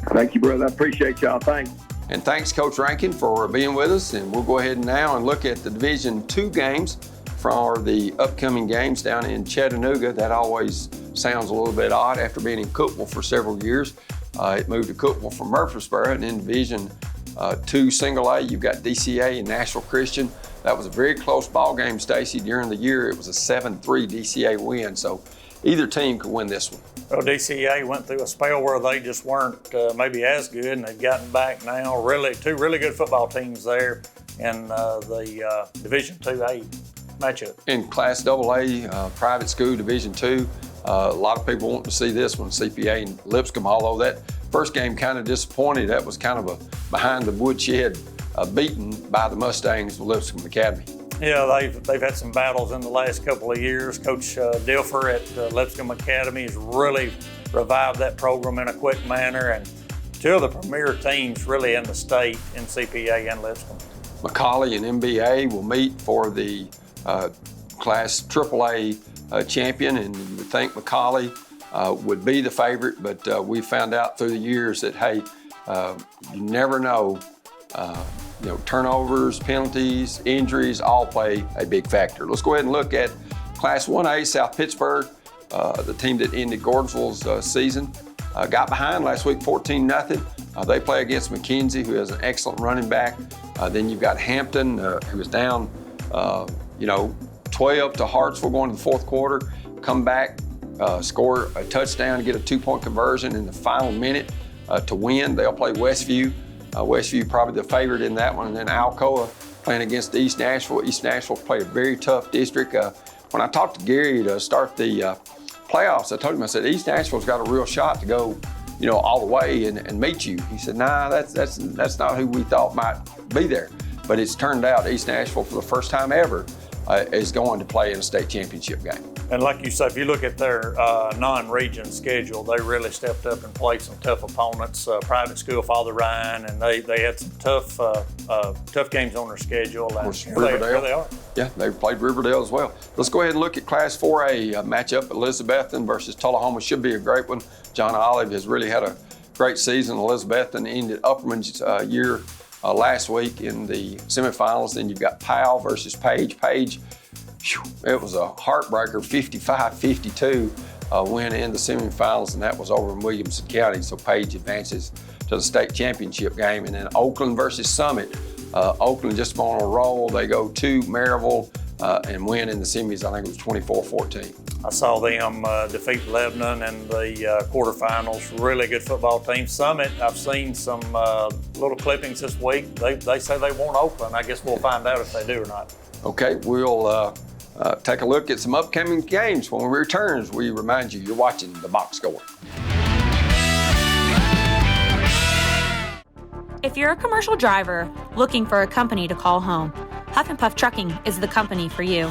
Thank you, brother. I appreciate y'all. Thanks. And thanks, Coach Rankin, for being with us. And we'll go ahead now and look at the Division II games for the upcoming games down in Chattanooga. That always sounds a little bit odd after being in Cookeville for several years. It moved to Cookeville from Murfreesboro, and in Division II Single A, you've got DCA and Nashville Christian. That was a very close ball game, Stacy. During the year, it was a 7-3 DCA win, so either team could win this one. Well, DCA went through a spell where they just weren't maybe as good, and they've gotten back now. Two really good football teams there in the Division IIA matchup. In Class AA, private school Division II, a lot of people want to see this one, CPA and Lipscomb, although that first game kind of disappointed. That was kind of a behind the woodshed beaten by the Mustangs of Lipscomb Academy. Yeah, they've had some battles in the last couple of years. Coach Dilfer at Lipscomb Academy has really revived that program in a quick manner, and two of the premier teams really in the state in CPA and Lipscomb. McCallie and MBA will meet for the Class AAA champion, and you would think McCallie would be the favorite, but we found out through the years that, hey, you never know. Turnovers, penalties, injuries all play a big factor. Let's go ahead and look at Class 1A, South Pittsburgh, the team that ended Gordonsville's season. Got behind last week 14-0. They play against McKenzie, who has an excellent running back. Then you've got Hampton, who is down 12 to Hartsville going to the fourth quarter, come back, score a touchdown, get a 2-point conversion in the final minute to win. They'll play Westview. Westview probably the favorite in that one. And then Alcoa playing against East Nashville. East Nashville played a very tough district. When I talked to Gary to start the playoffs, I told him, I said, East Nashville's got a real shot to go, all the way and meet you. He said, nah, that's not who we thought might be there. But it's turned out East Nashville, for the first time ever, is going to play in a state championship game. And like you said, if you look at their non-region schedule, they really stepped up and played some tough opponents. Private school, Father Ryan, and they had some tough games on their schedule. Riverdale. There they are. Yeah, they played Riverdale as well. Let's go ahead and look at Class 4A matchup. Elizabethton versus Tullahoma should be a great one. John Olive has really had a great season. Elizabethton ended Upperman's year last week in the semifinals. Then you've got Powell versus Page. Page, it was a heartbreaker, 55-52 win in the semifinals, and that was over in Williamson County. So Page advances to the state championship game. And then Oakland versus Summit. Oakland just on a roll. They go to Maryville and win in the semis. I think it was 24-14. I saw them defeat Lebanon in the quarterfinals. Really good football team. Summit, I've seen some little clippings this week. They say they won't open. I guess we'll find out if they do or not. Okay, we'll take a look at some upcoming games. When we return, as we remind you, you're watching the Box Score. If you're a commercial driver looking for a company to call home, Huff and Puff Trucking is the company for you.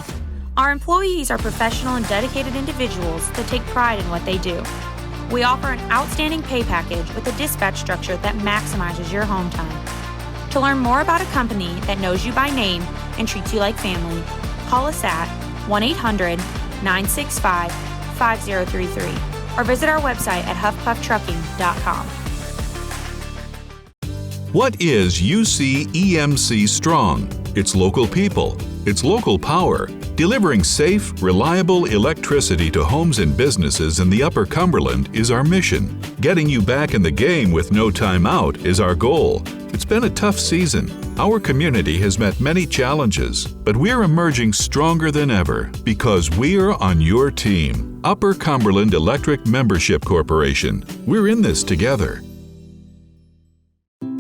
Our employees are professional and dedicated individuals that take pride in what they do. We offer an outstanding pay package with a dispatch structure that maximizes your home time. To learn more about a company that knows you by name and treats you like family, call us at 1-800-965-5033 or visit our website at huffpufftrucking.com. What is UC EMC Strong? It's local people. It's local power. Delivering safe, reliable electricity to homes and businesses in the Upper Cumberland is our mission. Getting you back in the game with no time out is our goal. It's been a tough season. Our community has met many challenges, but we're emerging stronger than ever because we're on your team. Upper Cumberland Electric Membership Corporation. We're in this together.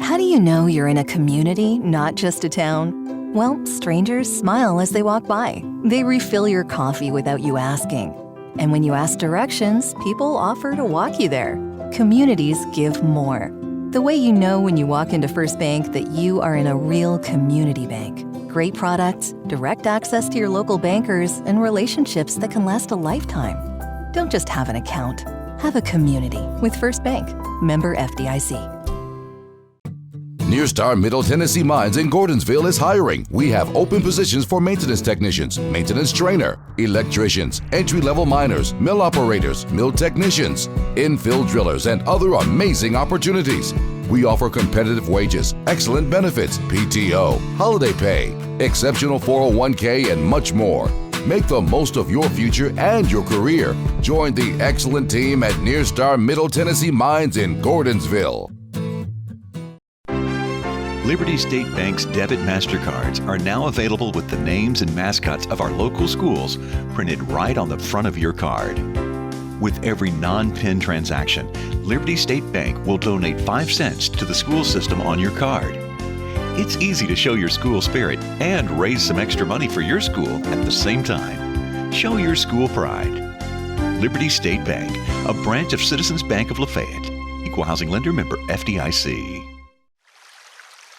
How do you know you're in a community, not just a town? Well, strangers smile as they walk by. They refill your coffee without you asking. And when you ask directions, people offer to walk you there. Communities give more. The way you know when you walk into First Bank that you are in a real community bank. Great products, direct access to your local bankers, and relationships that can last a lifetime. Don't just have an account. Have a community with First Bank. Member FDIC. Near Star Middle Tennessee Mines in Gordonsville is hiring. We have open positions for maintenance technicians, maintenance trainer, electricians, entry-level miners, mill operators, mill technicians, infill drillers, and other amazing opportunities. We offer competitive wages, excellent benefits, PTO, holiday pay, exceptional 401k, and much more. Make the most of your future and your career. Join the excellent team at Near Star Middle Tennessee Mines in Gordonsville. Liberty State Bank's debit MasterCards are now available with the names and mascots of our local schools printed right on the front of your card. With every non-PIN transaction, Liberty State Bank will donate 5 cents to the school system on your card. It's easy to show your school spirit and raise some extra money for your school at the same time. Show your school pride. Liberty State Bank, a branch of Citizens Bank of Lafayette. Equal housing lender, member FDIC.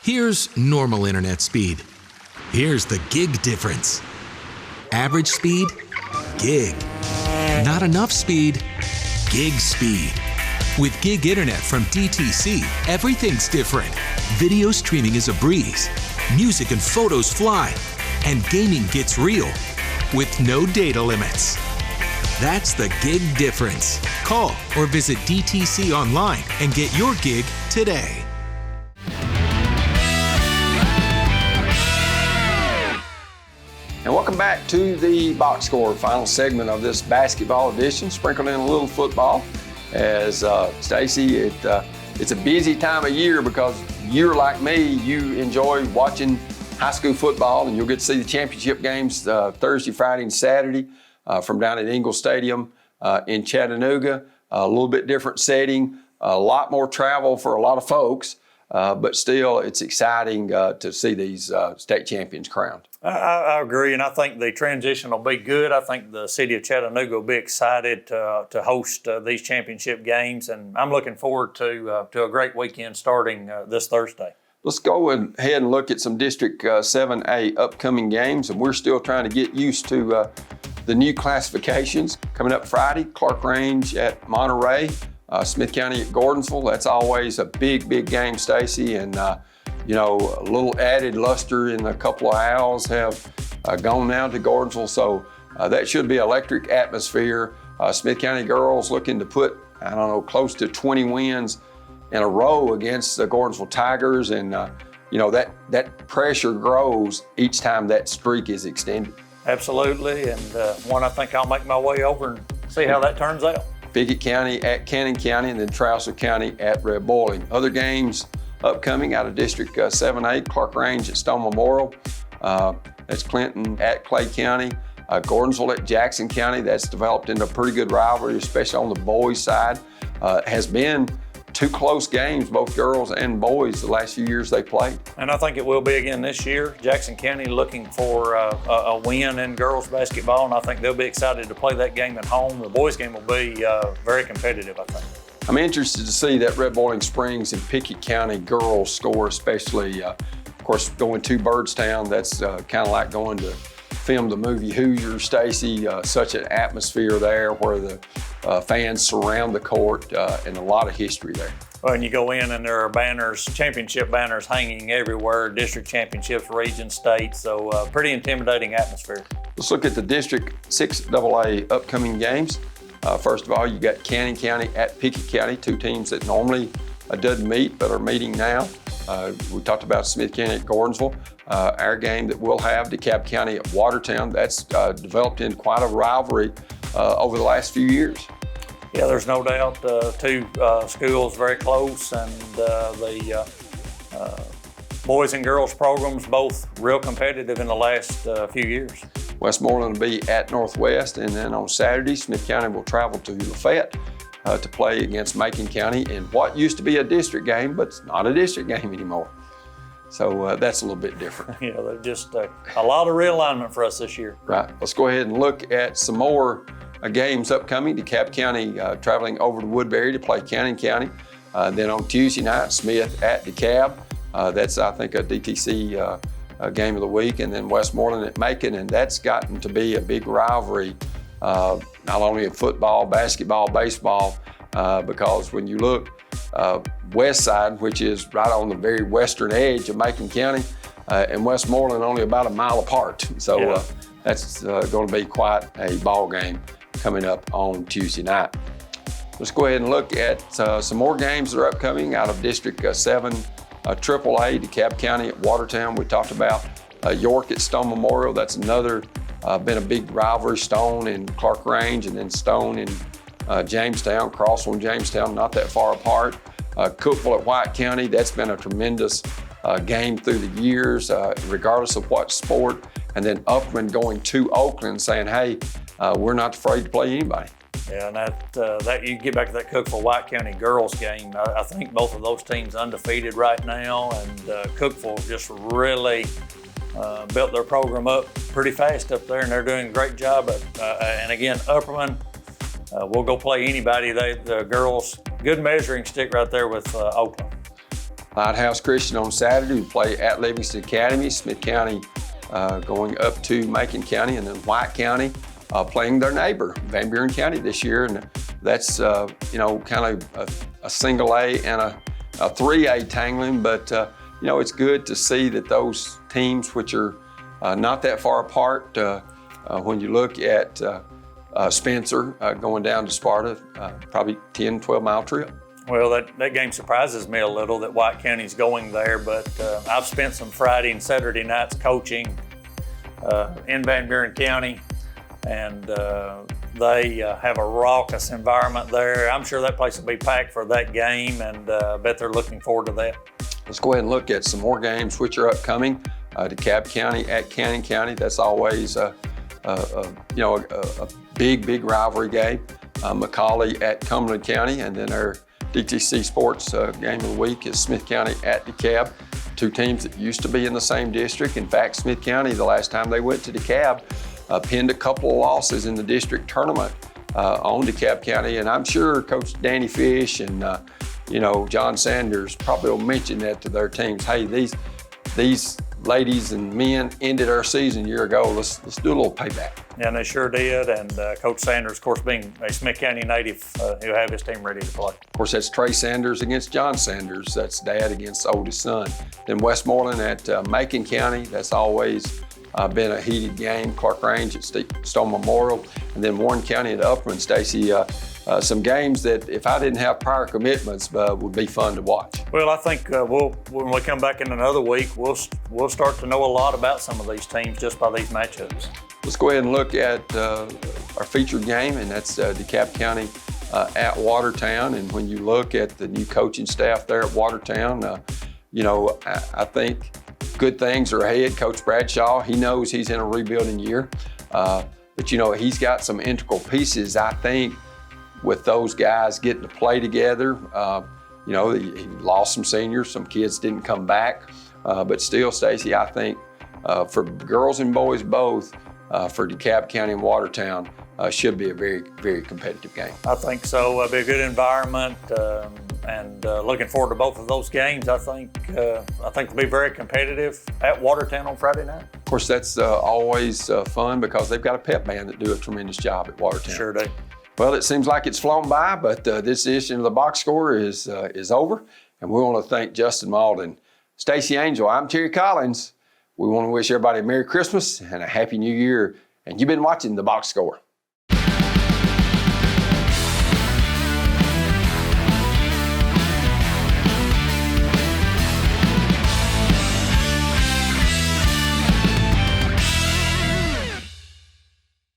Here's normal internet speed. Here's the gig difference. Average speed, gig. Not enough speed, gig speed. With gig internet from DTC, everything's different. Video streaming is a breeze. Music and photos fly. And gaming gets real. With no data limits. That's the gig difference. Call or visit DTC online and get your gig today. And welcome back to the Box Score, final segment of this basketball edition, sprinkled in a little football. As Stacy, it's a busy time of year because you're like me, you enjoy watching high school football, and you'll get to see the championship games Thursday, Friday, and Saturday from down at Ingalls Stadium in Chattanooga. A little bit different setting, a lot more travel for a lot of folks, but still it's exciting to see these state champions crowned. I agree, and I think the transition will be good. I think the city of Chattanooga will be excited to host these championship games, and I'm looking forward to a great weekend starting this Thursday. Let's go ahead and look at some District 7A upcoming games, and we're still trying to get used to the new classifications. Coming up Friday, Clark Range at Monterey, Smith County at Gordonsville. That's always a big, big game, Stacy, and you know, a little added luster in a couple of owls have gone now to Gordonsville, so that should be electric atmosphere. Smith County girls looking to put, I don't know, close to 20 wins in a row against the Gordonsville Tigers, and you know, that pressure grows each time that streak is extended. Absolutely, and one I think I'll make my way over and see how that turns out. Pickett County at Cannon County, and then Trouser County at Red Boiling. Other games upcoming out of District 7A, Clark Range at Stone Memorial. That's Clinton at Clay County. Gordonsville at Jackson County. That's developed into a pretty good rivalry, especially on the boys' side. Has been 2 close games, both girls and boys, the last few years they played. And I think it will be again this year. Jackson County looking for a win in girls basketball, and I think they'll be excited to play that game at home. The boys' game will be very competitive, I think. I'm interested to see that Red Boiling Springs and Pickett County girls score, especially, of course, going to Byrdstown. That's kind of like going to film the movie Hoosiers, Stacy. Such an atmosphere there where the fans surround the court, and a lot of history there. Well, and you go in and there are banners, championship banners hanging everywhere, district championships, region, state, so pretty intimidating atmosphere. Let's look at the District 6AA upcoming games. First of all, you got Cannon County at Pickett County, 2 teams that normally doesn't meet but are meeting now. We talked about Smith County at Gordonsville. Our game that we'll have, DeKalb County at Watertown, that's developed into quite a rivalry over the last few years. Yeah, there's no doubt 2 schools very close, and the boys and girls programs both real competitive in the last few years. Westmoreland will be at Northwest, and then on Saturday, Smith County will travel to Lafayette to play against Macon County in what used to be a district game, but it's not a district game anymore. So that's a little bit different. Yeah, they're just a lot of realignment for us this year. Right. Let's go ahead and look at some more games upcoming. DeKalb County traveling over to Woodbury to play Cannon County. Then on Tuesday night, Smith at DeKalb. That's, I think, a DTC game of the week. And then Westmoreland at Macon, and that's gotten to be a big rivalry, not only in football, basketball, baseball, because when you look west side, which is right on the very western edge of Macon County, and Westmoreland only about a mile apart. So that's going to be quite a ball game coming up on Tuesday night. Let's go ahead and look at some more games that are upcoming out of District 7 AAA. DeKalb County at Watertown, we talked about. York at Stone Memorial, that's another been a big rivalry. Stone and Clark Range, and then Stone and Jamestown, Crossville and Jamestown, not that far apart. Cookeville at White County, that's been a tremendous game through the years, regardless of what sport. And then Upland going to Oakland saying, hey, we're not afraid to play anybody. Yeah, and that you get back to that Cookeville White County girls game. I think both of those teams undefeated right now, and Cookeville just really built their program up pretty fast up there, and they're doing a great job. And again, Upperman, we'll go play anybody. The girls, good measuring stick right there with Oakland. Lighthouse Christian on Saturday, we play at Livingston Academy. Smith County going up to Macon County, and then White County playing their neighbor, Van Buren County this year. And that's, kind of a single A and a 3A tangling, but it's good to see that those teams, which are not that far apart, when you look at Spencer going down to Sparta, probably 10, 12-mile trip. Well, that game surprises me a little that White County's going there, but I've spent some Friday and Saturday nights coaching in Van Buren County, and they have a raucous environment there. I'm sure that place will be packed for that game, and I bet they're looking forward to that. Let's go ahead and look at some more games which are upcoming. DeKalb County at Cannon County, that's always a big rivalry game. McCauley at Cumberland County, and then our DTC Sports game of the week is Smith County at DeKalb. 2 teams that used to be in the same district. In fact, Smith County, the last time they went to DeKalb, pinned a couple of losses in the district tournament on DeKalb County, and I'm sure Coach Danny Fish and John Sanders probably will mention that to their teams. Hey, these ladies and men ended our season a year ago. Let's do a little payback. Yeah, and they sure did. And Coach Sanders, of course, being a Smith County native, he'll have his team ready to play. Of course, that's Trey Sanders against John Sanders. That's dad against the oldest son. Then Westmoreland at Macon County. That's always been a heated game. Clark Range at Stone Memorial. And then Warren County at Upland. Stacy, some games that if I didn't have prior commitments would be fun to watch. Well, I think when we come back in another week, we'll start to know a lot about some of these teams just by these matchups. Let's go ahead and look at our featured game, and that's DeKalb County at Watertown. And when you look at the new coaching staff there at Watertown, I think good things are ahead. Coach Bradshaw, he knows he's in a rebuilding year. But you know, he's got some integral pieces, I think, with those guys getting to play together. You know, he lost some seniors, some kids didn't come back. But still, Stacy, I think for girls and boys both, for DeKalb County and Watertown, should be a very, very competitive game. I think so. It'll be a good environment, and looking forward to both of those games. I think they'll be very competitive at Watertown on Friday night. Of course, that's always fun because they've got a pep band that do a tremendous job at Watertown. Sure do. Well, it seems like it's flown by, but this edition of the Box Score is over, and we want to thank Justin Malden, Stacy Angel. I'm Terry Collins. We want to wish everybody a Merry Christmas and a Happy New Year. And you've been watching the Box Score.